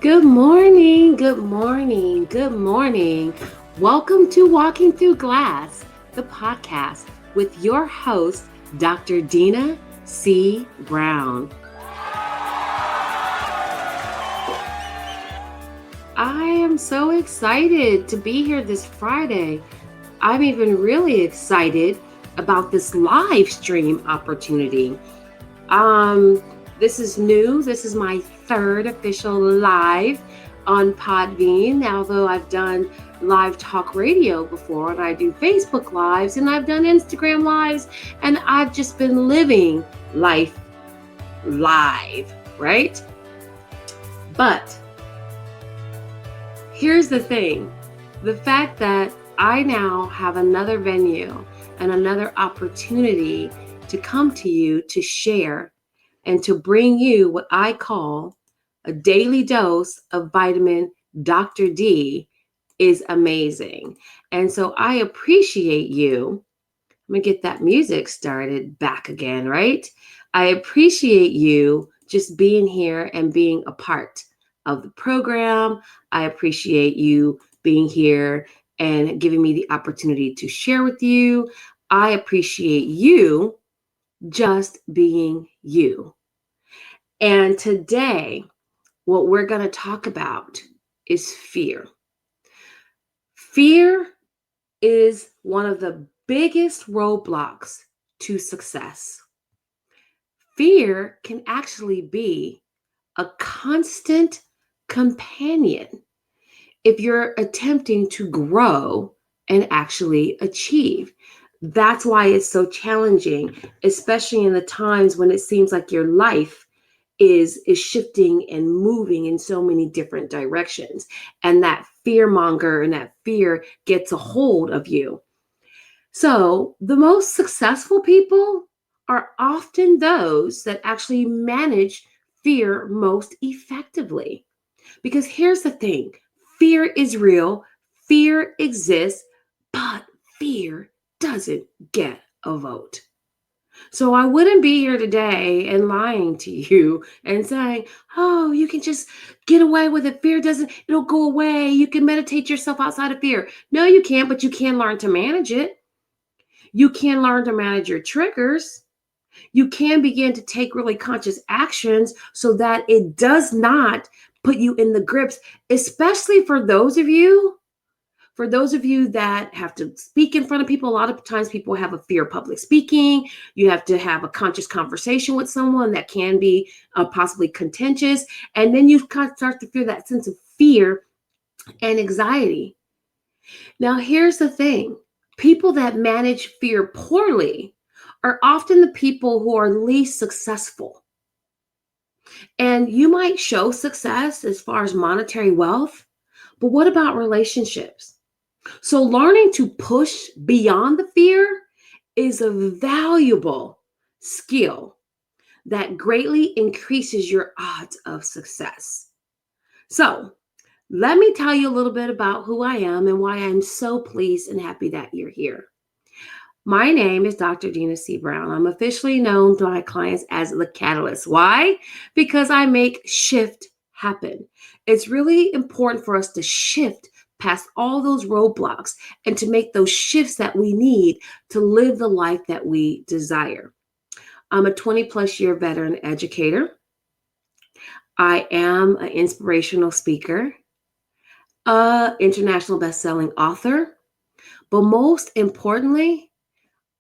Good morning, good morning, good morning. Welcome to Walking Through Glass, the podcast with your host, Dr. Dina C. Brown. I am so excited to be here this Friday. I'm even really excited about this live stream opportunity. Um, this is new. This is my third official live on Podbean. Although I've done live talk radio before, and I do Facebook lives, and I've done Instagram lives, and I've just been living life live, right? But here's the thing. The fact that I now have another venue and another opportunity to come to you to share and to bring you what I call a daily dose of vitamin Dr. D is amazing. And so I appreciate you. I'm going to get that music started back again, right? I appreciate you just being here and being a part of the program. I appreciate you being here and giving me the opportunity to share with you. I appreciate you just being you. And today, what we're going to talk about is fear. Fear is one of the biggest roadblocks to success. Fear can actually be a constant companion if you're attempting to grow and actually achieve. That's why it's so challenging, especially in the times when it seems like your life is shifting and moving in so many different directions, and that fear monger and that fear gets a hold of you. So the most successful people are often those that actually manage fear most effectively. Because here's the thing, fear is real, fear exists, but fear doesn't get a vote. So I wouldn't be here today and lying to you and saying, oh, you can just get away with it. Fear doesn't, it'll go away. You can meditate yourself outside of fear. No, you can't, but you can learn to manage it. You can learn to manage your triggers. You can begin to take really conscious actions so that it does not put you in the grips, especially for those of you that have to speak in front of people. A lot of times people have a fear of public speaking. You have to have a conscious conversation with someone that can be possibly contentious. And then you start to feel that sense of fear and anxiety. Now, here's the thing. People that manage fear poorly are often the people who are least successful. And you might show success as far as monetary wealth, but what about relationships? So learning to push beyond the fear is a valuable skill that greatly increases your odds of success. So let me tell you a little bit about who I am and why I'm so pleased and happy that you're here. My name is Dr. Dina C. Brown. I'm officially known to my clients as the Catalyst. Why? Because I make shift happen. It's really important for us to shift past all those roadblocks and to make those shifts that we need to live the life that we desire. I'm a 20 plus year veteran educator. I am an inspirational speaker, an international best-selling author, but most importantly,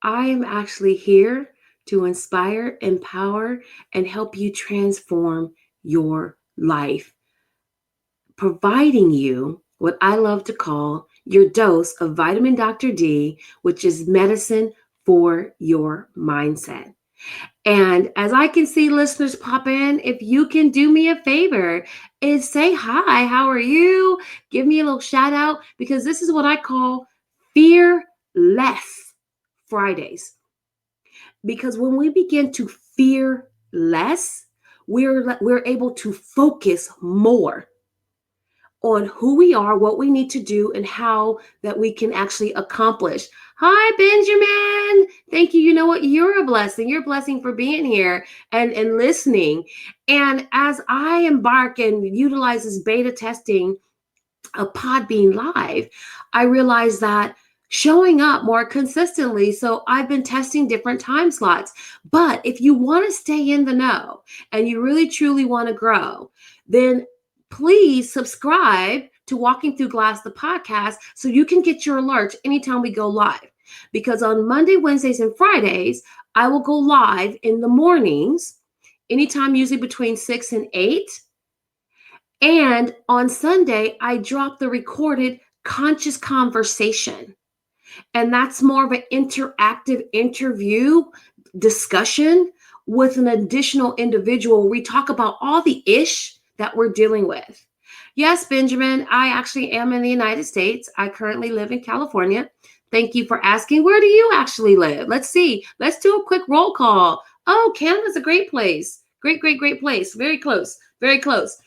I am actually here to inspire, empower, and help you transform your life, providing you what I love to call your dose of vitamin Dr. D, which is medicine for your mindset. And as I can see listeners pop in, if you can do me a favor is say hi, how are you? Give me a little shout out, because this is what I call fearless Fridays. Because when we begin to fear less, we're able to focus more on who we are, what we need to do, and how that we can actually accomplish. Hi, Benjamin. Thank you. You know what? You're a blessing. You're a blessing for being here and listening. And as I embark and utilize this beta testing of Podbean Live, I realized that showing up more consistently. So I've been testing different time slots. But if you want to stay in the know and you really truly want to grow, then please subscribe to Walking Through Glass, the podcast, so you can get your alerts anytime we go live. Because on Monday, Wednesdays, and Fridays, I will go live in the mornings, anytime usually between 6 and 8. And on Sunday, I drop the recorded conscious conversation. And that's more of an interactive interview discussion with an additional individual. We talk about all the ish that we're dealing with. Yes, Benjamin, I actually am in the United States. I currently live in California. Thank you for asking. Where do you actually live? Let's see. Let's do a quick roll call. Oh, Canada's a great place. Great place. Very close. Very close.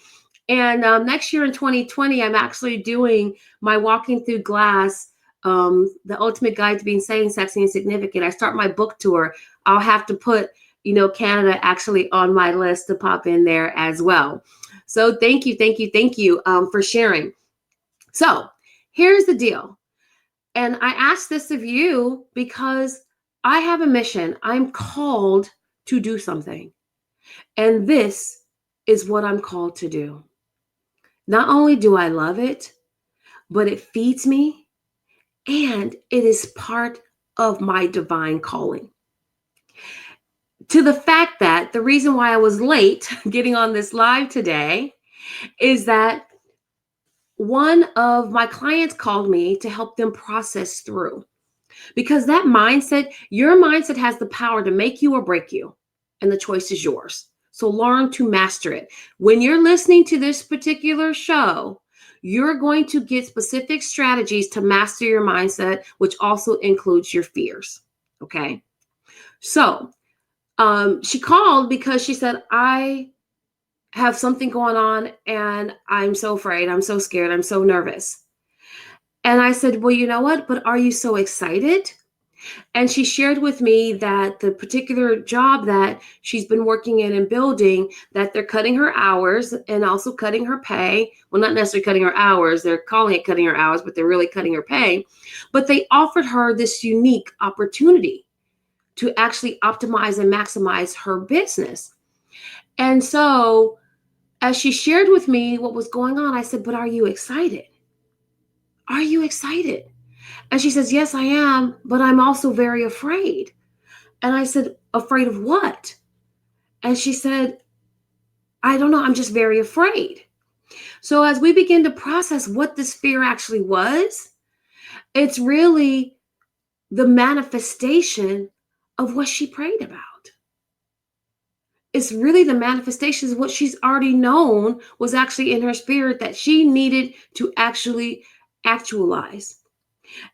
And next year in 2020, I'm actually doing my Walking Through Glass, the ultimate guide to being sane, sexy, and significant. I start my book tour. I'll have to put, Canada actually on my list to pop in there as well. So thank you for sharing. So here's the deal. And I ask this of you because I have a mission. I'm called to do something. And this is what I'm called to do. Not only do I love it, but it feeds me and it is part of my divine calling. To the fact that the reason why I was late getting on this live today is that one of my clients called me to help them process through. Because that mindset, your mindset has the power to make you or break you, and the choice is yours. So learn to master it. When you're listening to this particular show, you're going to get specific strategies to master your mindset, which also includes your fears. Okay. So she called because she said, I have something going on and I'm so afraid. I'm so scared. I'm so nervous. And I said, well, you know what? But are you so excited? And she shared with me that the particular job that she's been working in and building, that they're cutting her hours and also cutting her pay. Well, not necessarily cutting her hours. They're calling it cutting her hours, but they're really cutting her pay. But they offered her this unique opportunity to actually optimize and maximize her business. And so as she shared with me what was going on, I said, but are you excited? Are you excited? And she says, yes, I am, but I'm also very afraid. And I said, afraid of what? And she said, I don't know. I'm just very afraid. So as we begin to process what this fear actually was, it's really the manifestation of what she prayed about. It's really the manifestations of what she's already known was actually in her spirit that she needed to actually actualize.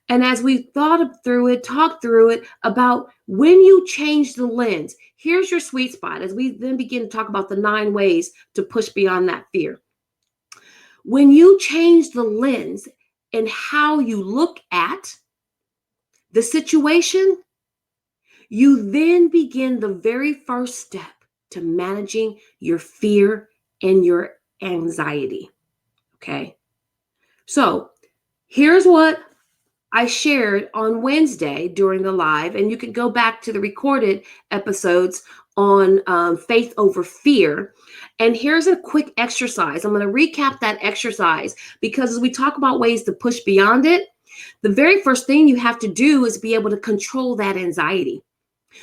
And as we thought through it, talked through it about when you change the lens, here's your sweet spot as we then begin to talk about the 9 ways to push beyond that fear. When you change the lens and how you look at the situation, you then begin the very first step to managing your fear and your anxiety. Okay. So here's what I shared on Wednesday during the live, and you can go back to the recorded episodes on faith over fear. And here's a quick exercise. I'm going to recap that exercise because as we talk about ways to push beyond it, the very first thing you have to do is be able to control that anxiety.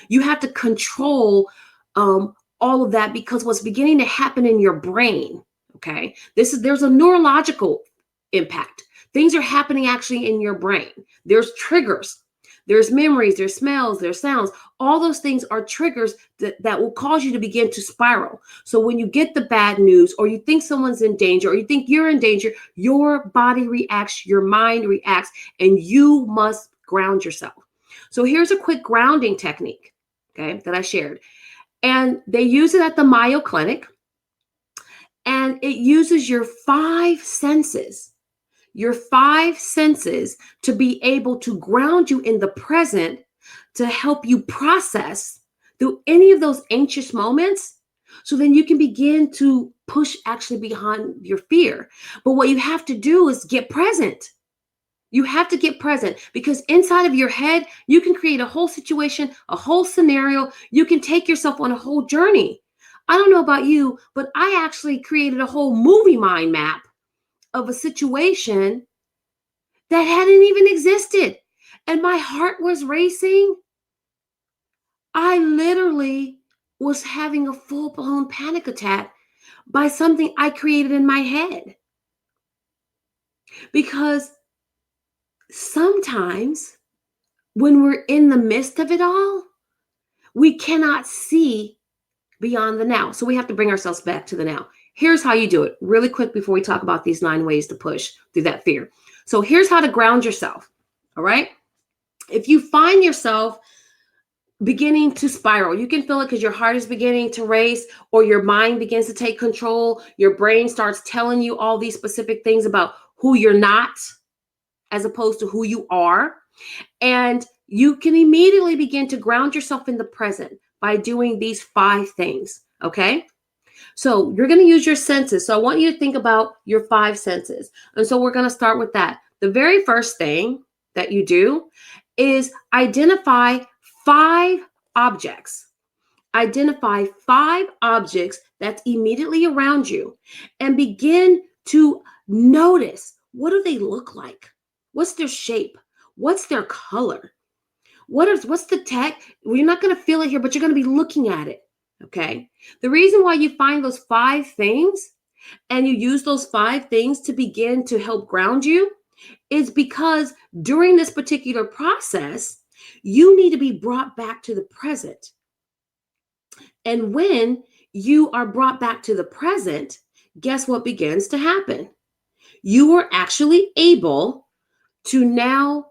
You have to control all of that because what's beginning to happen in your brain, okay, there's a neurological impact. Things are happening actually in your brain. There's triggers, there's memories, there's smells, there's sounds. All those things are triggers that will cause you to begin to spiral. So when you get the bad news or you think someone's in danger or you think you're in danger, your body reacts, your mind reacts, and you must ground yourself. So here's a quick grounding technique, okay, that I shared. And they use it at the Mayo Clinic. And it uses your 5 senses. your five senses to be able to ground you in the present to help you process through any of those anxious moments. So then you can begin to push actually behind your fear. But what you have to do is get present. You have to get present because inside of your head, you can create a whole situation, a whole scenario. You can take yourself on a whole journey. I don't know about you, but I actually created a whole movie mind map of a situation that hadn't even existed. And my heart was racing. I literally was having a full blown panic attack by something I created in my head. Because sometimes when we're in the midst of it all, we cannot see beyond the now. So we have to bring ourselves back to the now. Here's how you do it really quick before we talk about these 9 ways to push through that fear. So here's how to ground yourself. All right. If you find yourself beginning to spiral, you can feel it because your heart is beginning to race or your mind begins to take control. Your brain starts telling you all these specific things about who you're not as opposed to who you are. And you can immediately begin to ground yourself in the present by doing these 5 things. Okay. So you're going to use your senses. So I want you to think about your 5 senses. And so we're going to start with that. The very first thing that you do is identify 5 objects. Identify 5 objects that's immediately around you and begin to notice, what do they look like? What's their shape? What's their color? What's the tech? Well, you're not going to feel it here, but you're going to be looking at it. Okay. The reason why you find those 5 things and you use those 5 things to begin to help ground you is because during this particular process, you need to be brought back to the present. And when you are brought back to the present, guess what begins to happen? You are actually able to now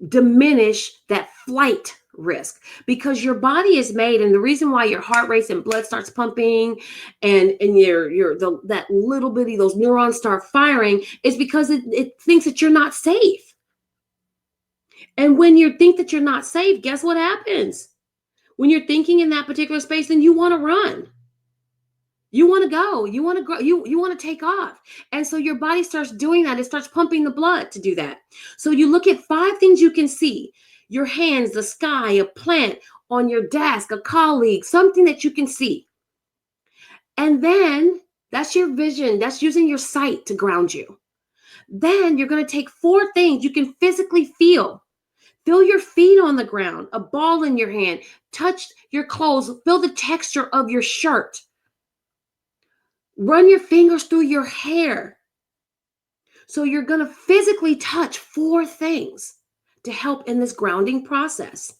diminish that flight risk because your body is made, and the reason why your heart race and blood starts pumping and that little bitty, those neurons start firing is because it thinks that you're not safe. And when you think that you're not safe, guess what happens? When you're thinking in that particular space, then you want to run. You want to go, you want to grow, you want to take off. And so your body starts doing that. It starts pumping the blood to do that. So you look at 5 things you can see: your hands, the sky, a plant on your desk, a colleague, something that you can see. And then that's your vision. That's using your sight to ground you. Then you're going to take 4 things you can physically feel. Feel your feet on the ground, a ball in your hand, touch your clothes, feel the texture of your shirt. Run your fingers through your hair. So you're going to physically touch 4 things to help in this grounding process.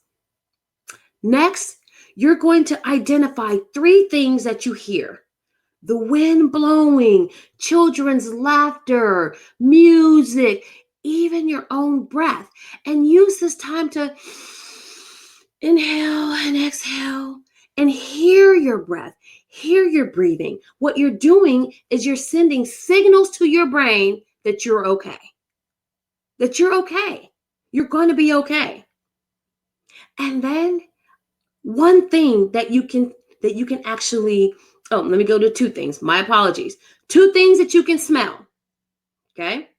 Next, you're going to identify 3 things that you hear: the wind blowing, children's laughter, music, even your own breath. And use this time to inhale and exhale and hear your breath. Hear your breathing. What you're doing is you're sending signals to your brain that you're okay. That you're okay. You're going to be okay. And then one thing that you can actually, let me go to 2 things. My apologies. 2 things that you can smell. Okay?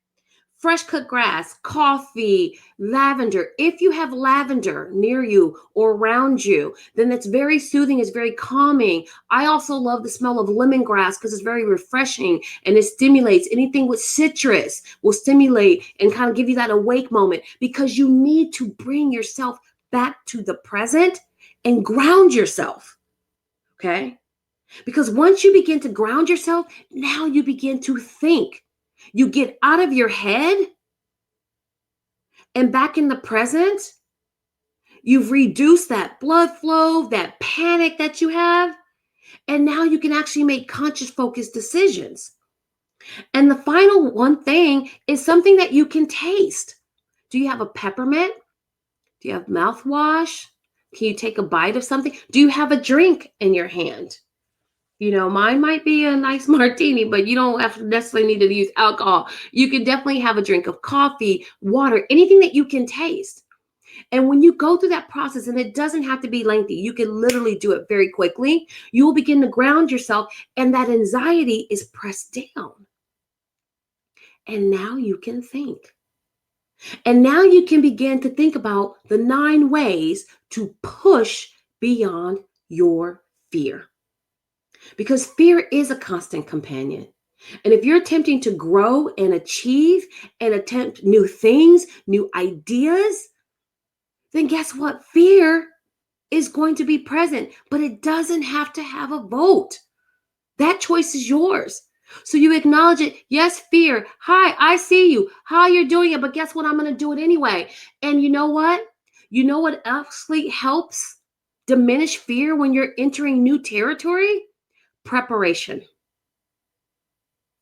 Fresh cut grass, coffee, lavender. If you have lavender near you or around you, then it's very soothing. It's very calming. I also love the smell of lemongrass because it's very refreshing and it stimulates. Anything with citrus will stimulate and kind of give you that awake moment because you need to bring yourself back to the present and ground yourself. Okay? Because once you begin to ground yourself, now you begin to think. You get out of your head and back in the present. You've reduced that blood flow, that panic that you have, and now you can actually make conscious, focused decisions. And the final one thing is something that you can taste. Do you have a peppermint? Do you have mouthwash? Can you take a bite of something? Do you have a drink in your hand? Mine might be a nice martini, but you don't have to necessarily need to use alcohol. You can definitely have a drink of coffee, water, anything that you can taste. And when you go through that process, and it doesn't have to be lengthy, you can literally do it very quickly. You will begin to ground yourself, and that anxiety is pressed down. And now you can think. And now you can begin to think about the 9 ways to push beyond your fear. Because fear is a constant companion. And if you're attempting to grow and achieve and attempt new things, new ideas, then guess what? Fear is going to be present, but it doesn't have to have a vote. That choice is yours. So you acknowledge it. Yes, fear. Hi, I see you. How you're doing it, but guess what? I'm going to do it anyway. And you know what? You know what actually helps diminish fear when you're entering new territory? Preparation.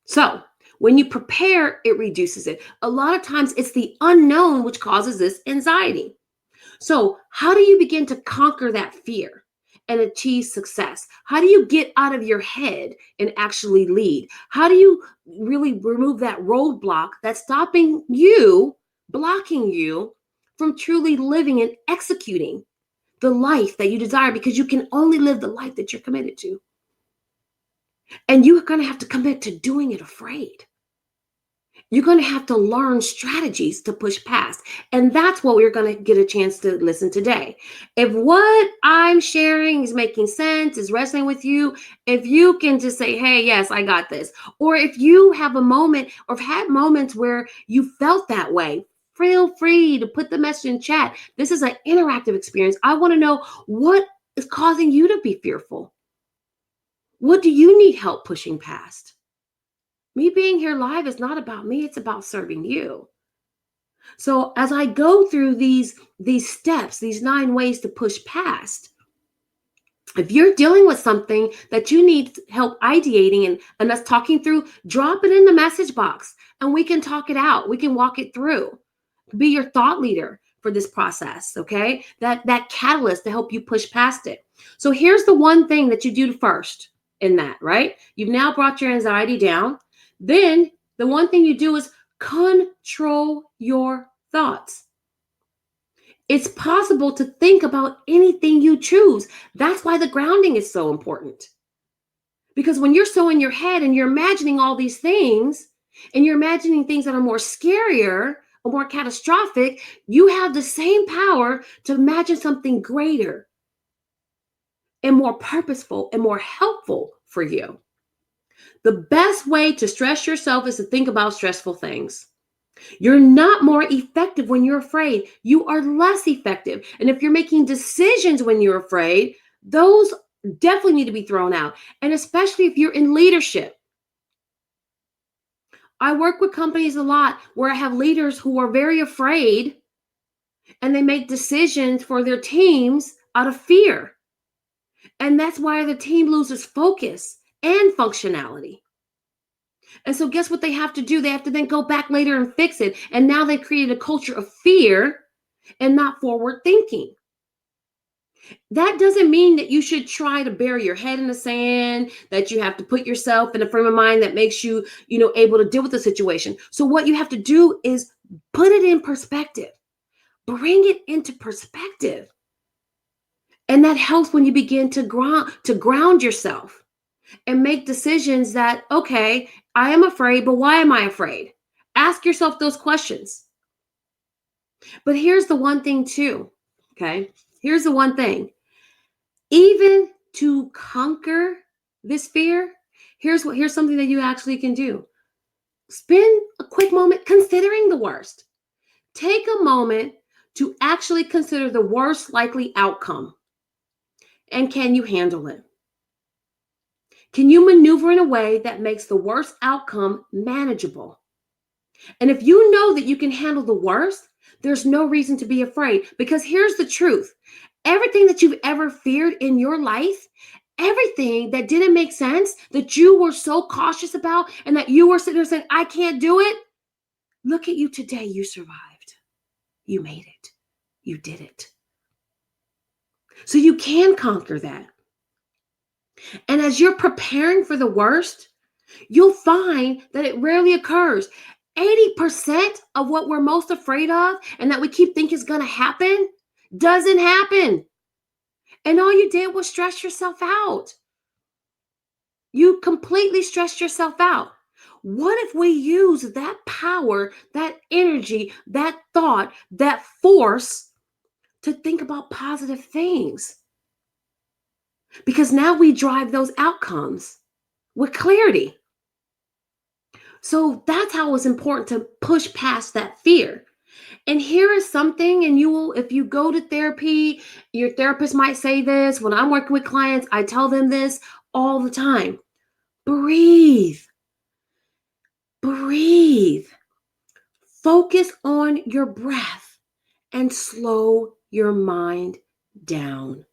So when you prepare, it reduces it. A lot of times it's the unknown which causes this anxiety. So, how do you begin to conquer that fear and achieve success? How do you get out of your head and actually lead? How do you really remove that roadblock that's stopping you, blocking you from truly living and executing the life that you desire? Because you can only live the life that you're committed to. And you're going to have to commit to doing it afraid. You're going to have to learn strategies to push past. And that's what we're going to get a chance to listen today. If what I'm sharing is making sense, is resonating with you, if you can just say, hey, yes, I got this. Or if you have a moment or have had moments where you felt that way, feel free to put the message in chat. This is an interactive experience. I want to know what is causing you to be fearful. What do you need help pushing past? Me being here live is not about me, it's about serving you. So as I go through these steps, these 9 ways to push past, if you're dealing with something that you need help ideating and us talking through, drop it in the message box and we can talk it out. We can walk it through. Be your thought leader for this process, okay? That catalyst to help you push past it. So here's the one thing that you do first in that, right? You've now brought your anxiety down. Then the one thing you do is control your thoughts. It's possible to think about anything you choose. That's why the grounding is so important. Because when you're so in your head and you're imagining all these things, and you're imagining things that are more scarier or more catastrophic, you have the same power to imagine something greater and more purposeful and more helpful for you. The best way to stress yourself is to think about stressful things. You're not more effective when you're afraid. You are less effective. And if you're making decisions when you're afraid, those definitely need to be thrown out. And especially if you're in leadership. I work with companies a lot where I have leaders who are very afraid and they make decisions for their teams out of fear. And that's why the team loses focus and functionality. And so guess what they have to do? They have to then go back later and fix it. And now they've created a culture of fear and not forward thinking. That doesn't mean that you should try to bury your head in the sand, that you have to put yourself in a frame of mind that makes you, able to deal with the situation. So what you have to do is put it in perspective. Bring it into perspective. And that helps when you begin to ground yourself and make decisions that, okay, I am afraid, but why am I afraid? Ask yourself those questions. But here's the one thing too, okay? Here's the one thing. Even to conquer this fear, here's something that you actually can do. Spend a quick moment considering the worst. Take a moment to actually consider the worst likely outcome. And can you handle it? Can you maneuver in a way that makes the worst outcome manageable? And if you know that you can handle the worst, there's no reason to be afraid. Because here's the truth. Everything that you've ever feared in your life, everything that didn't make sense, that you were so cautious about, and that you were sitting there saying, I can't do it. Look at you today. You survived. You made it. You did it. So you can conquer that. And as you're preparing for the worst, you'll find that it rarely occurs. 80% of what we're most afraid of and that we keep thinking is going to happen doesn't happen. And all you did was stress yourself out. You completely stressed yourself out. What if we use that power, that energy, that thought, that force to think about positive things? Because now we drive those outcomes with clarity. So that's how it's important to push past that fear. And here is something, and you will, if you go to therapy, your therapist might say this. When I'm working with clients, I tell them this all the time. Breathe. Breathe. Focus on your breath and slow your mind down.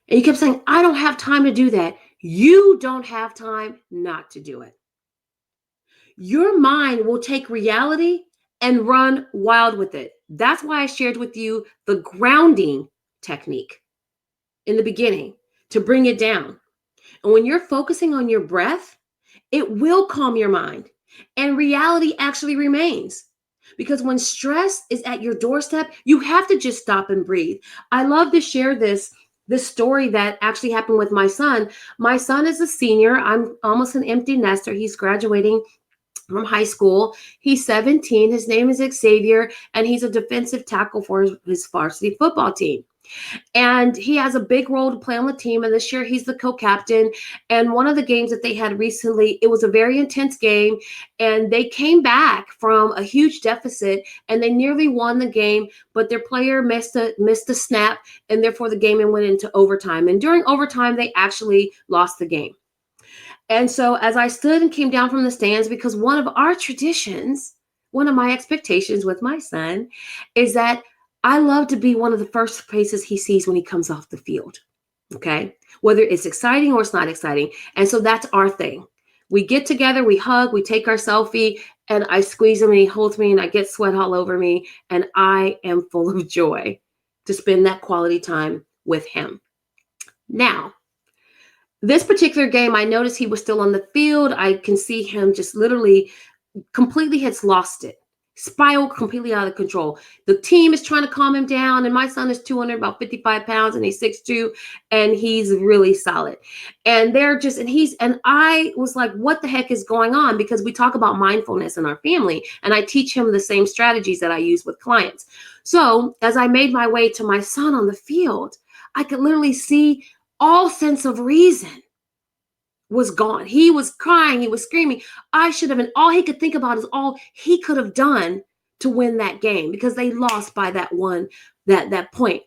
And you kept saying, I don't have time to do that. You don't have time not to do it. Your mind will take reality and run wild with it. That's why I shared with you the grounding technique in the beginning to bring it down. And when you're focusing on your breath, it will calm your mind and reality actually remains. Because when stress is at your doorstep, you have to just stop and breathe. I love to share this story that actually happened with my son. My son is a senior. I'm almost an empty nester. He's graduating from high school. He's 17. His name is Xavier, and he's a defensive tackle for his varsity football team. And he has a big role to play on the team. And this year he's the co-captain. And one of the games that they had recently, it was a very intense game. And they came back from a huge deficit and they nearly won the game, but their player missed a snap, and therefore the game went into overtime. And during overtime, they actually lost the game. And so as I stood and came down from the stands, because one of our traditions, one of my expectations with my son is that I love to be one of the first faces he sees when he comes off the field. Okay. Whether it's exciting or it's not exciting. And so that's our thing. We get together, we hug, we take our selfie, and I squeeze him and he holds me and I get sweat all over me. And I am full of joy to spend that quality time with him. Now, this particular game, I noticed he was still on the field. I can see him just literally completely has lost it, spiraled completely out of control. The team is trying to calm him down, and my son is 200, about 55 pounds, and he's 6'2", and he's really solid. And and I was like, what the heck is going on? Because we talk about mindfulness in our family, and I teach him the same strategies that I use with clients. So as I made my way to my son on the field, I could literally see all sense of reason was gone. He was crying, he was screaming. I should have, and all he could think about is all he could have done to win that game because they lost by that point.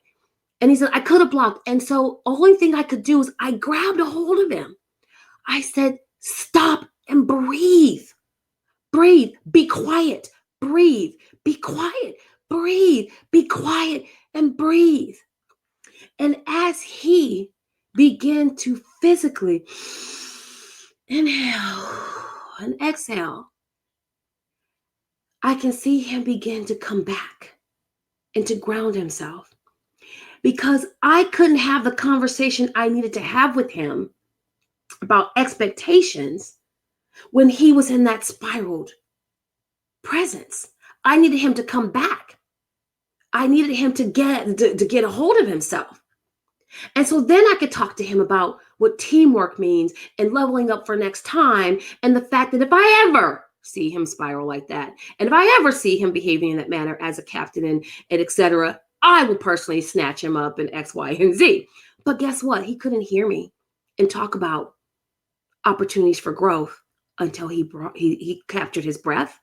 And he said, I could have blocked. And so only thing I could do is I grabbed a hold of him. I said, stop and breathe. Breathe, be quiet, breathe, be quiet, breathe, be quiet, and breathe. And as he began to physically inhale and exhale, I can see him begin to come back and to ground himself, because I couldn't have the conversation I needed to have with him about expectations when he was in that spiraled presence. I needed him to come back. I needed him to get a hold of himself. And so then I could talk to him about what teamwork means and leveling up for next time, and the fact that if I ever see him spiral like that, and if I ever see him behaving in that manner as a captain and etc., I will personally snatch him up in X, Y, and Z. But guess what? He couldn't hear me and talk about opportunities for growth until he captured his breath,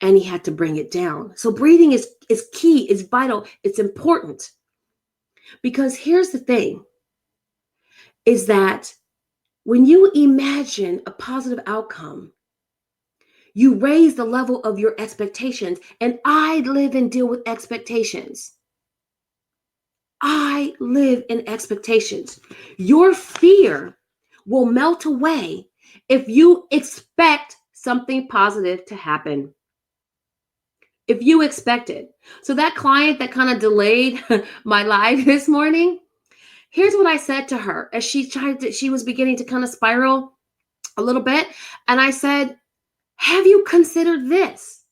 and he had to bring it down. So breathing is key, it's vital, it's important. Because here's the thing, is that when you imagine a positive outcome, you raise the level of your expectations. And I live and deal with expectations. I live in expectations. Your fear will melt away if you expect something positive to happen. If you expect it. So that client that kind of delayed my live this morning, Here's what I said to her as she was beginning to kind of spiral a little bit. And I said, have you considered this?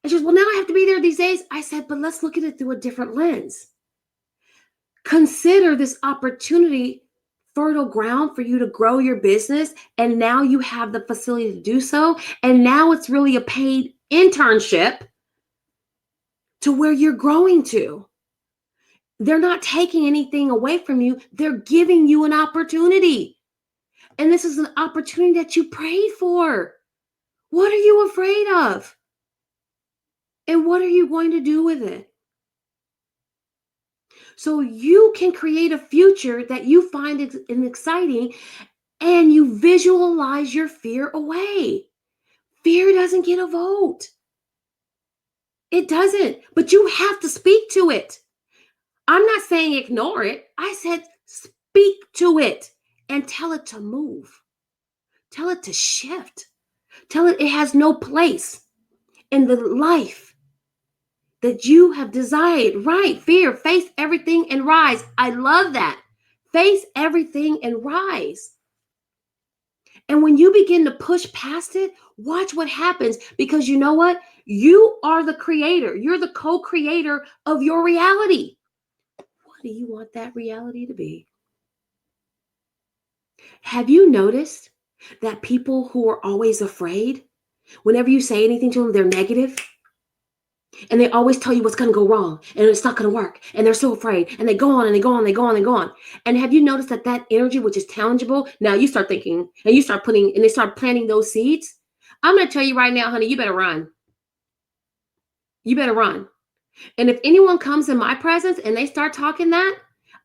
And she goes, well, now I have to be there these days. I said, but let's look at it through a different lens. Consider this opportunity fertile ground for you to grow your business. And now you have the facility to do so. And now it's really a paid internship to where you're growing to. They're not taking anything away from you. They're giving you an opportunity. And this is an opportunity that you prayed for. What are you afraid of? And what are you going to do with it? So you can create a future that you find exciting, and you visualize your fear away. Fear doesn't get a vote. It doesn't, but you have to speak to it. I'm not saying ignore it. I said speak to it and tell it to move. Tell it to shift. Tell it has no place in the life that you have desired. Right, fear, face everything and rise. I love that. Face everything and rise. And when you begin to push past it, watch what happens, because you know what? You are the creator. You're the co-creator of your reality. What do you want that reality to be? Have you noticed that people who are always afraid, whenever you say anything to them, they're negative? And they always tell you what's going to go wrong and it's not going to work. And they're so afraid. And they go on and they go on, they go on, they go on. And have you noticed that energy, which is tangible, now you start thinking and you start putting, and they start planting those seeds? I'm going to tell you right now, honey, you better run. You better run. And if anyone comes in my presence and they start talking that,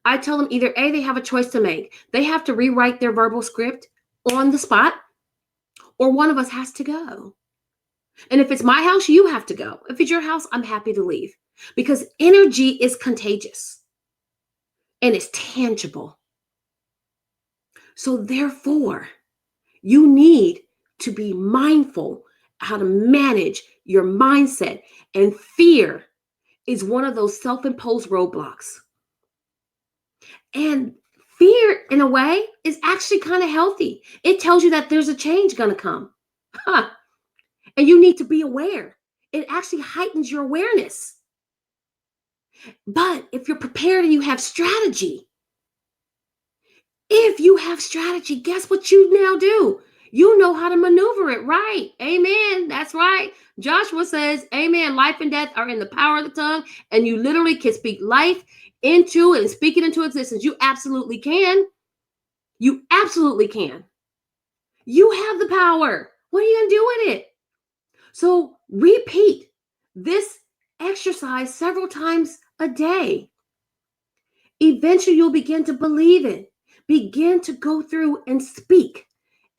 I tell them either A, they have a choice to make. They have to rewrite their verbal script on the spot, or one of us has to go. And if it's my house, you have to go. If it's your house, I'm happy to leave, because energy is contagious and it's tangible. So therefore, you need to be mindful how to manage your mindset. And fear is one of those self-imposed roadblocks. And fear, in a way, is actually kind of healthy. It tells you that there's a change going to come. Huh. And you need to be aware. It actually heightens your awareness. But if you're prepared and you have strategy, guess what you now do? You know how to maneuver it, right? Amen. That's right. Joshua says, amen. Life and death are in the power of the tongue, and you literally can speak life into and speak it into existence. You absolutely can. You absolutely can. You have the power. What are you going to do with it? So repeat this exercise several times a day. Eventually, you'll begin to believe it. Begin to go through and speak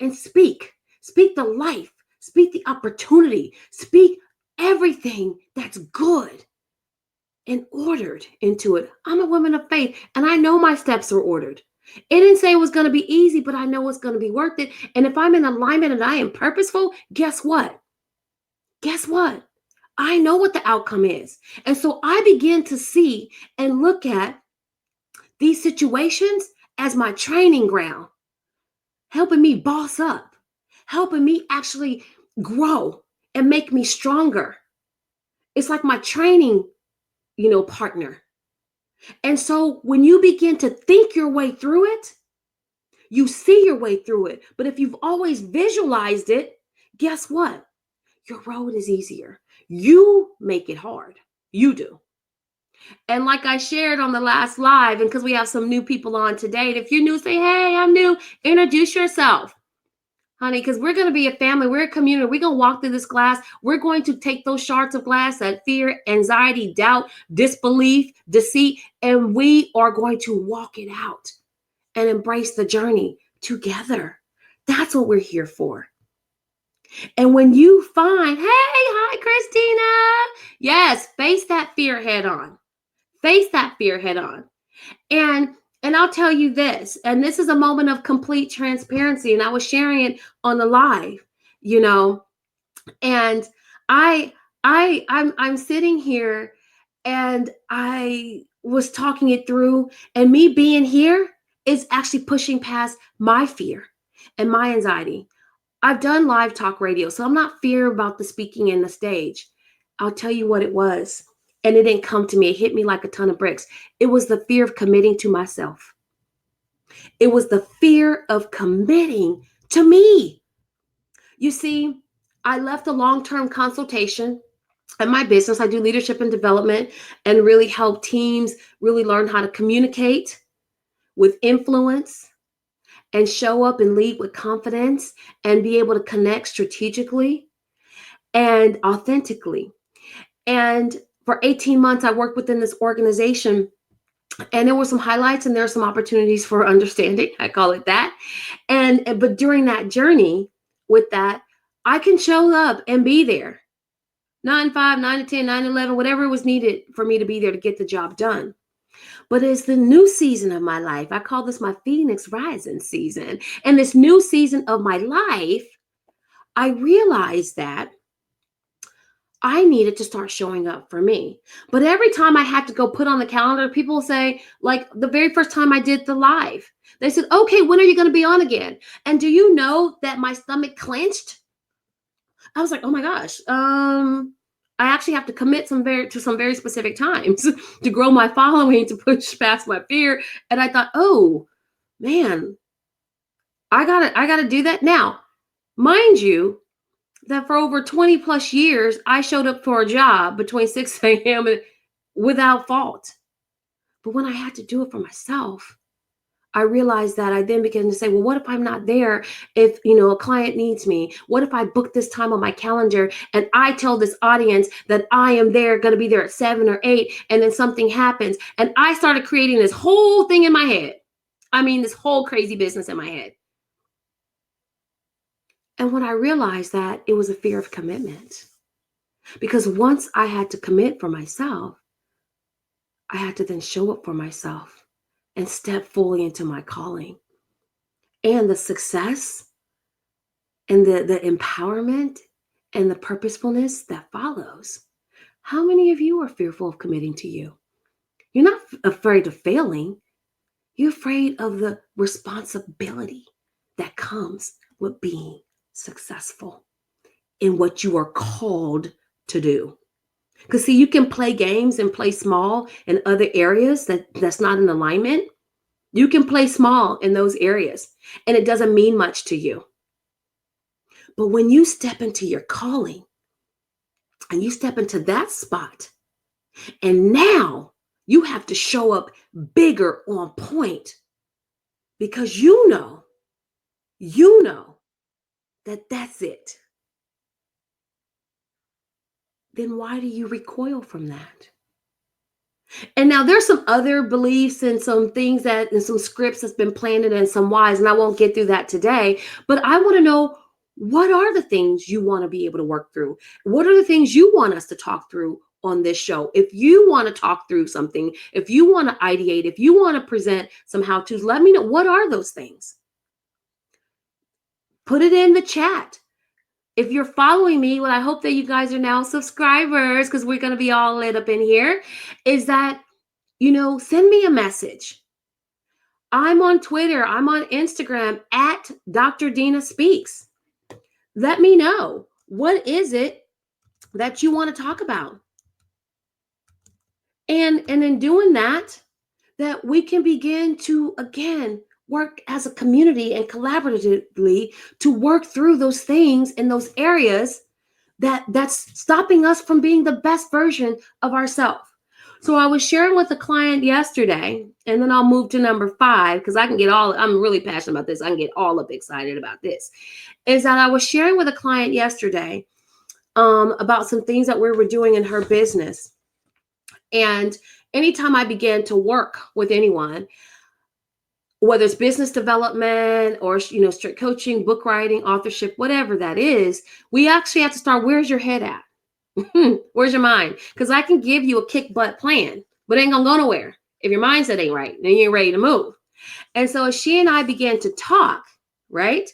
and speak. Speak the life. Speak the opportunity. Speak everything that's good and ordered into it. I'm a woman of faith, and I know my steps are ordered. It didn't say it was going to be easy, but I know it's going to be worth it. And if I'm in alignment and I am purposeful, guess what? Guess what? I know what the outcome is. And so I begin to see and look at these situations as my training ground, helping me boss up, helping me actually grow and make me stronger. It's like my training, partner. And so when you begin to think your way through it, you see your way through it. But if you've always visualized it, guess what? Your road is easier. You make it hard. You do. And like I shared on the last live, and because we have some new people on today, if you're new, say, hey, I'm new. Introduce yourself, honey, because we're going to be a family. We're a community. We're going to walk through this glass. We're going to take those shards of glass, that fear, anxiety, doubt, disbelief, deceit, and we are going to walk it out and embrace the journey together. That's what we're here for. And when you find, hey, hi, Christina. Yes, face that fear head on. Face that fear head on. And I'll tell you this, and this is a moment of complete transparency, and I was sharing it on the live, and I'm sitting here, and I was talking it through, and me being here is actually pushing past my fear and my anxiety. I've done live talk radio, so I'm not fear about the speaking and the stage. I'll tell you what it was. And it didn't come to me. It hit me like a ton of bricks. It was the fear of committing to myself. It was the fear of committing to me. You see, I left a long-term consultation at my business. I do leadership and development and really help teams really learn how to communicate with influence and show up and lead with confidence and be able to connect strategically and authentically. And for 18 months, I worked within this organization, and there were some highlights and there are some opportunities for understanding. I call it that. But during that journey with that, I can show up and be there 9 to 5, 9 to 10, 9 to 11, whatever was needed for me to be there to get the job done. But it's the new season of my life. I call this my Phoenix Rising season. And this new season of my life, I realized that I needed to start showing up for me. But every time I had to go put on the calendar, people say, like the very first time I did the live, they said, okay, when are you going to be on again? And do you know that my stomach clenched? I was like, oh my gosh. I actually have to commit to some very specific times to grow my following, to push past my fear. And I thought, oh man, I gotta do that now. Mind you, that for over 20 plus years, I showed up for a job between 6 a.m. and without fault. But when I had to do it for myself, I realized that I then began to say, well, what if I'm not there? If, a client needs me, what if I book this time on my calendar and I tell this audience that I am there, going to be there at 7 or 8, and then something happens. And I started creating this whole thing in my head. I mean, this whole crazy business in my head. And when I realized that, it was a fear of commitment. Because once I had to commit for myself, I had to then show up for myself and step fully into my calling. And the success and the empowerment and the purposefulness that follows. How many of you are fearful of committing to you? You're not afraid of failing. You're afraid of the responsibility that comes with being successful in what you are called to do. Because see, you can play games and play small in other areas that's not in alignment. You can play small in those areas and it doesn't mean much to you. But when you step into your calling and you step into that spot, and now you have to show up bigger, on point, because you know that that's it. Then why do you recoil from that? And now there's some other beliefs and some things and some scripts that's been planted and some whys, and I won't get through that today, but I want to know, what are the things you want to be able to work through? What are the things you want us to talk through on this show? If you want to talk through something, if you want to ideate, if you want to present some how-tos, let me know. What are those things? Put it in the chat. If you're following me, what I hope that you guys are now subscribers, because we're going to be all lit up in here, is that, send me a message. I'm on Twitter. I'm on Instagram at Dr. Dina Speaks. Let me know, what is it that you want to talk about? And in doing that we can begin to, again, work as a community and collaboratively to work through those things in those areas that's stopping us from being the best version of ourselves. So I was sharing with a client yesterday, and then I'll move to number 5, because I'm really passionate about this. I can get all up excited about this. Is that I was sharing with a client yesterday about some things that we were doing in her business. And anytime I began to work with anyone, whether it's business development or, strict coaching, book writing, authorship, whatever that is, we actually have to start, where's your head at? Where's your mind? Because I can give you a kick butt plan, but it ain't gonna go nowhere. If your mindset ain't right, then you ain't ready to move. And so as she and I began to talk, right,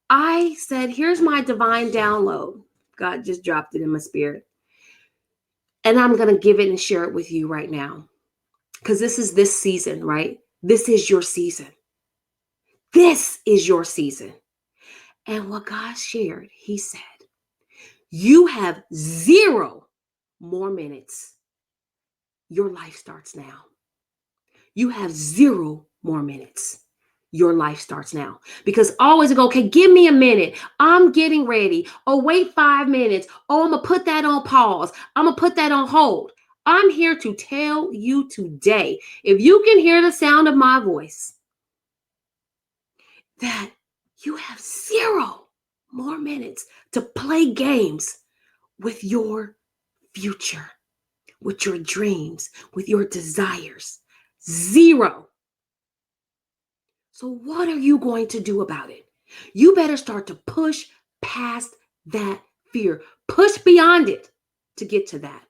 I said, here's my divine download. God just dropped it in my spirit. And I'm going to give it and share it with you right now. because this is this season, right? This is your season. This is your season. And what God shared, he said, you have 0 more minutes. Your life starts now. You have 0 more minutes. Your life starts now. Because always go, okay, give me a minute. I'm getting ready. Oh, wait 5 minutes. Oh, I'm going to put that on pause. I'm going to put that on hold. I'm here to tell you today, if you can hear the sound of my voice, that you have 0 more minutes to play games with your future, with your dreams, with your desires. 0. So what are you going to do about it? You better start to push past that fear. Push beyond it to get to that.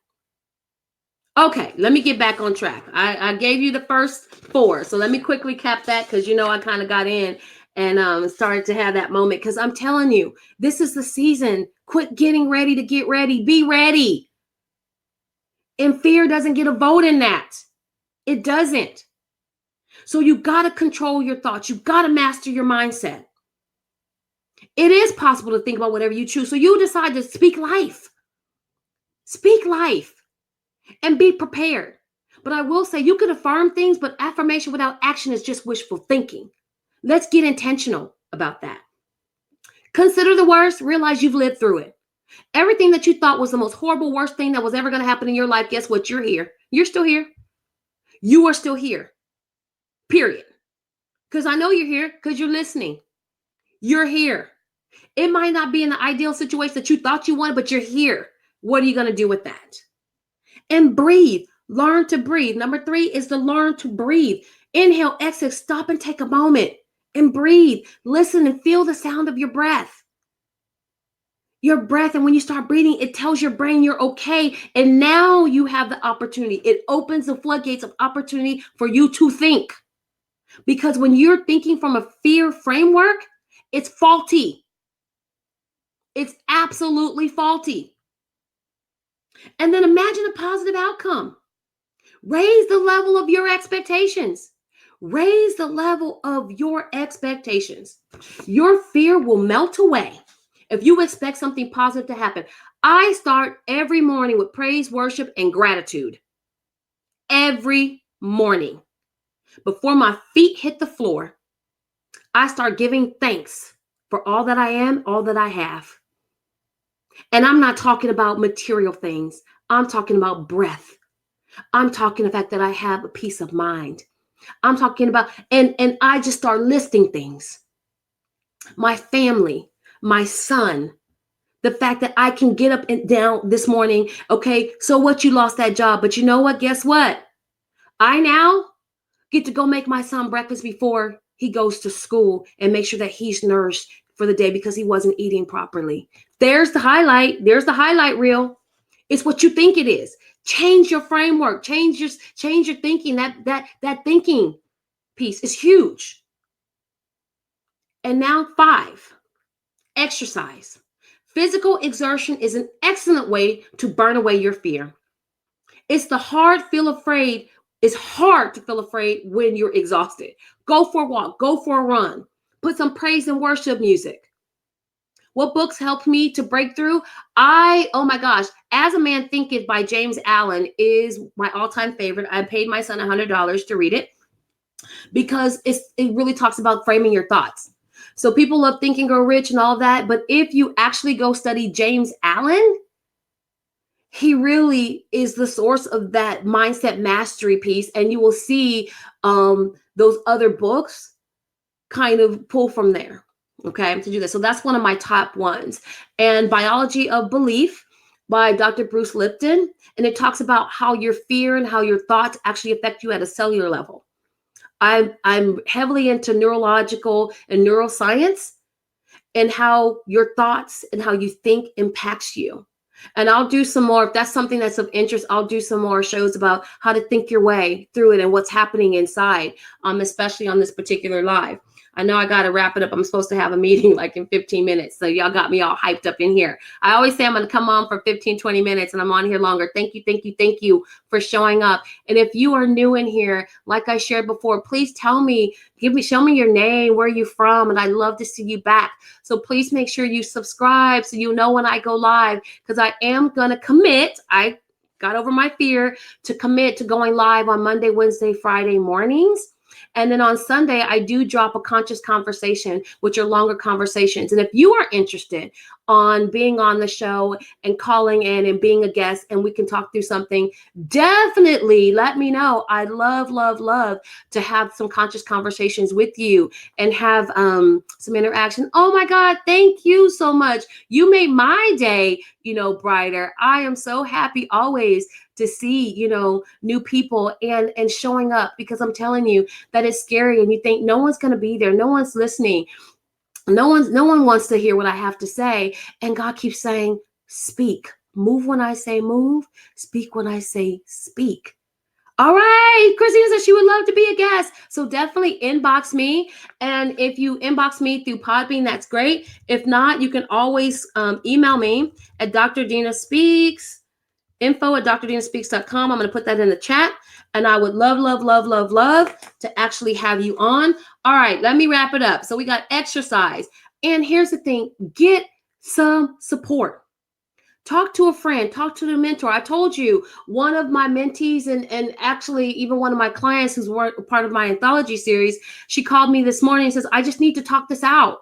Okay, let me get back on track. I gave you the first 4. So let me quickly cap that, because I kind of got in and started to have that moment, because I'm telling you, this is the season. Quit getting ready to get ready. Be ready. And fear doesn't get a vote in that. It doesn't. So you got to control your thoughts. You got to master your mindset. It is possible to think about whatever you choose. So you decide to speak life. Speak life and be prepared. But I will say, you can affirm things, but affirmation without action is just wishful thinking. Let's get intentional about that. Consider the worst. Realize you've lived through it. Everything that you thought was the most horrible, worst thing that was ever going to happen in your life, guess what? You're here. You're still here. You are still here. Period. Because I know you're here because you're listening. You're here. It might not be in the ideal situation that you thought you wanted, but you're here. What are you going to do with that? And breathe. Learn to breathe. Number 3 is to learn to breathe. Inhale, exhale, stop and take a moment and breathe. Listen and feel the sound of your breath. Your breath. And when you start breathing, it tells your brain you're okay. And now you have the opportunity. It opens the floodgates of opportunity for you to think. Because when you're thinking from a fear framework, it's faulty. It's absolutely faulty. And then imagine a positive outcome. Raise the level of your expectations. Raise the level of your expectations. Your fear will melt away if you expect something positive to happen. I start every morning with praise, worship, and gratitude. Every morning. Before my feet hit the floor, I start giving thanks for all that I am, all that I have. And I'm not talking about material things. I'm talking about breath. I'm talking the fact that I have a peace of mind. I'm talking about, and I just start listing things. My family, my son, the fact that I can get up and down this morning. Okay, so what, you lost that job, but you know what? Guess what? I now get to go make my son breakfast before he goes to school and make sure that he's nourished for the day because he wasn't eating properly. There's the highlight. There's the highlight reel. It's what you think it is. Change your framework. Change your thinking. That thinking piece is huge. And now 5, exercise. Physical exertion is an excellent way to burn away your fear. It's hard to feel afraid when you're exhausted. Go for a walk. Go for a run. Put some praise and worship music. What books helped me to break through? Oh my gosh, As a Man Thinketh by James Allen is my all-time favorite. I paid my son $100 to read it because it really talks about framing your thoughts. So people love Think and Grow Rich and all that, but if you actually go study James Allen, he really is the source of that mindset mastery piece, and you will see those other books kind of pull from there. Okay, to do this. So that's one of my top ones. And Biology of Belief by Dr. Bruce Lipton. And it talks about how your fear and how your thoughts actually affect you at a cellular level. I'm heavily into neurological and neuroscience and how your thoughts and how you think impacts you. And I'll do some more, if that's something that's of interest, I'll do some more shows about how to think your way through it and what's happening inside, especially on this particular live. I know I got to wrap it up. I'm supposed to have a meeting like in 15 minutes. So y'all got me all hyped up in here. I always say I'm going to come on for 15, 20 minutes and I'm on here longer. Thank you, thank you, thank you for showing up. And if you are new in here, like I shared before, please tell me, show me your name, where you from, and I'd love to see you back. So please make sure you subscribe so you know when I go live, because I am going to commit. I got over my fear to commit to going live on Monday, Wednesday, Friday mornings. And then on Sunday, I do drop a conscious conversation, which are longer conversations. And if you are interested on being on the show and calling in and being a guest and we can talk through something, definitely let me know. I'd love, love, love to have some conscious conversations with you and have some interaction. Oh my God, thank you so much. You made my day, brighter. I am so happy always to see, new people and showing up, because I'm telling you that it's scary and you think no one's going to be there. No one's listening. No one wants to hear what I have to say. And God keeps saying, speak, move when I say move, speak when I say speak. All right. Christina says she would love to be a guest. So definitely inbox me. And if you inbox me through Podbean, that's great. If not, you can always email me at Dr. Dina Speaks. info@drdinaspeaks.com. I'm going to put that in the chat. And I would love, love, love, love, love to actually have you on. All right, let me wrap it up. So we got exercise. And here's the thing, get some support. Talk to a friend, talk to the mentor. I told you, one of my mentees and actually even one of my clients who's part of my anthology series, she called me this morning and says, I just need to talk this out.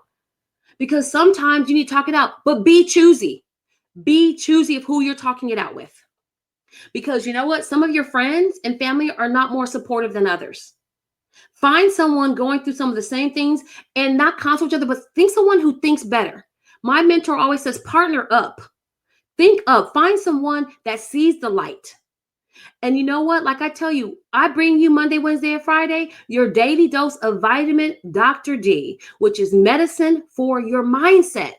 Because sometimes you need to talk it out, but be choosy. Be choosy of who you're talking it out with. Because you know what? Some of your friends and family are not more supportive than others. Find someone going through some of the same things and not cancel each other, but think someone who thinks better. My mentor always says, partner up. Think up. Find someone that sees the light. And you know what? Like I tell you, I bring you Monday, Wednesday, and Friday, your daily dose of vitamin Dr. D, which is medicine for your mindset.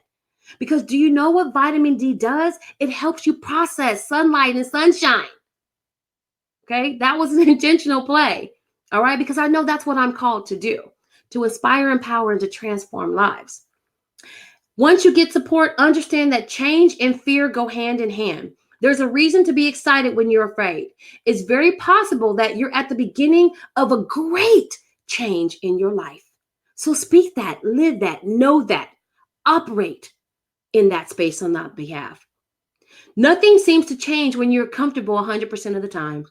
Because do you know what vitamin D does? It helps you process sunlight and sunshine. Okay, that was an intentional play. All right, because I know that's what I'm called to do, to inspire, empower, and to transform lives. Once you get support, understand that change and fear go hand in hand. There's a reason to be excited when you're afraid. It's very possible that you're at the beginning of a great change in your life. So speak that, live that, know that, operate in that space on that behalf. Nothing seems to change when you're comfortable 100% of the time.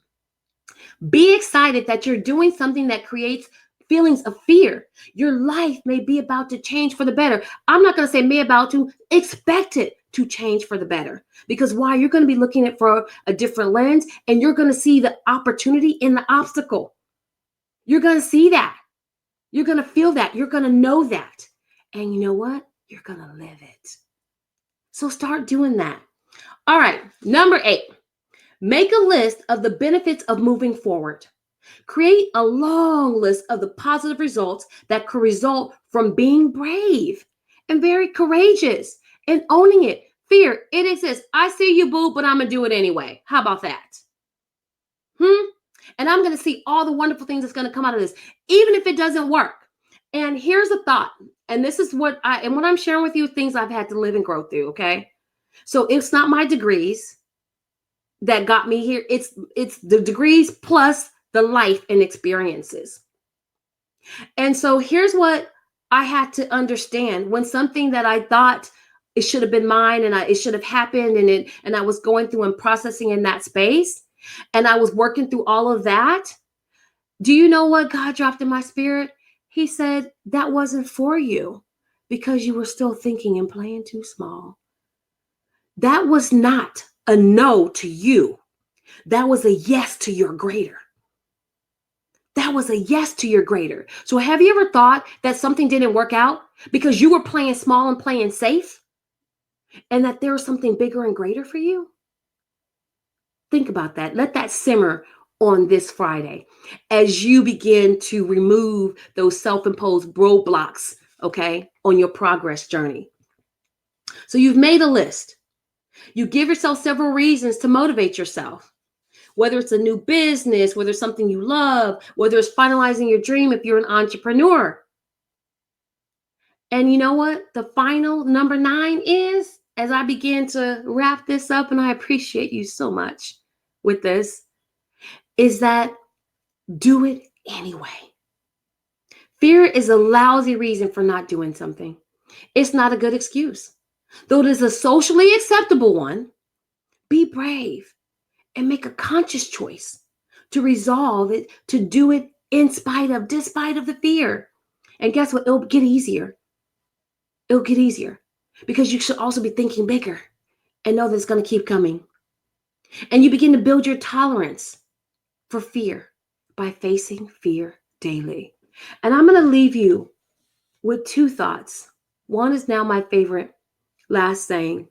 Be excited that you're doing something that creates feelings of fear. Your life may be about to change for the better. I'm not going to say may about to, expect it to change for the better. Because why? You're going to be looking at it for a different lens and you're going to see the opportunity in the obstacle. You're going to see that. You're going to feel that. You're going to know that. And you know what? You're going to live it. So start doing that. All right. Number 8, make a list of the benefits of moving forward. Create a long list of the positive results that could result from being brave and very courageous and owning it. Fear, it exists. I see you, boo, but I'm going to do it anyway. How about that? And I'm going to see all the wonderful things that's going to come out of this, even if it doesn't work. And here's a thought. And this is what I'm sharing with you, things I've had to live and grow through. Okay. So it's not my degrees that got me here. It's the degrees plus the life and experiences. And so here's what I had to understand when something that I thought it should have been mine and it should have happened and I was going through and processing in that space and I was working through all of that. Do you know what God dropped in my spirit? He said, that wasn't for you because you were still thinking and playing too small. That was not a no to you. That was a yes to your greater. That was a yes to your greater. So have you ever thought that something didn't work out because you were playing small and playing safe and that there was something bigger and greater for you? Think about that. Let that simmer on this Friday as you begin to remove those self-imposed roadblocks, okay, on your progress journey. So you've made a list. You give yourself several reasons to motivate yourself. Whether it's a new business, whether it's something you love, whether it's finalizing your dream if you're an entrepreneur. And you know what? The final number 9 is, as I begin to wrap this up, and I appreciate you so much with this, is that do it anyway. Fear is a lousy reason for not doing something. It's not a good excuse. Though it is a socially acceptable one, be brave and make a conscious choice to resolve it, to do it despite of the fear. And guess what? It'll get easier. It'll get easier because you should also be thinking bigger and know that it's going to keep coming. And you begin to build your tolerance for fear by facing fear daily. And I'm going to leave you with 2 thoughts. One is now my favorite last saying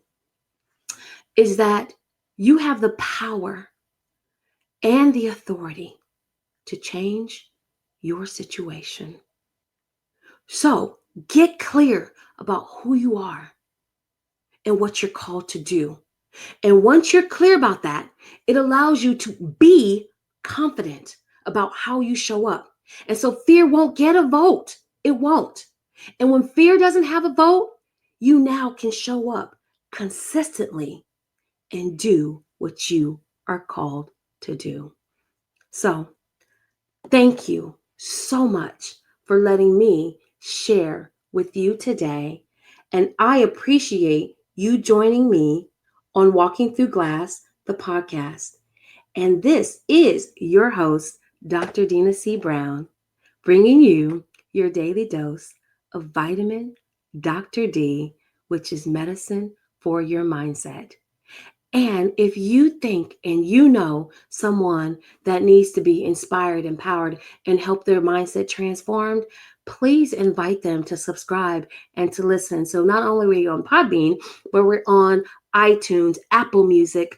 is that you have the power and the authority to change your situation. So get clear about who you are and what you're called to do. And once you're clear about that, it allows you to be confident about how you show up. And so fear won't get a vote. It won't. And when fear doesn't have a vote, you now can show up consistently and do what you are called to do. So, thank you so much for letting me share with you today. And I appreciate you joining me on Walking Through Glass, the podcast. And this is your host, Dr. Dina C. Brown, bringing you your daily dose of vitamin Dr. D, which is medicine for your mindset. And if you think and you know someone that needs to be inspired, empowered, and help their mindset transformed, please invite them to subscribe and to listen. So not only are we on Podbean, but we're on iTunes, Apple Music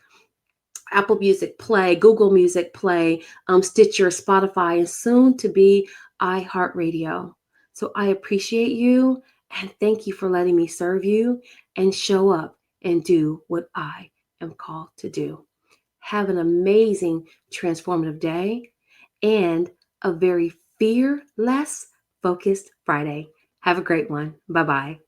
Play, Google Music Play, Stitcher, Spotify, and soon to be iHeartRadio. So I appreciate you and thank you for letting me serve you and show up and do what I am called to do. Have an amazing, transformative day and a very fearless, focused Friday. Have a great one. Bye-bye.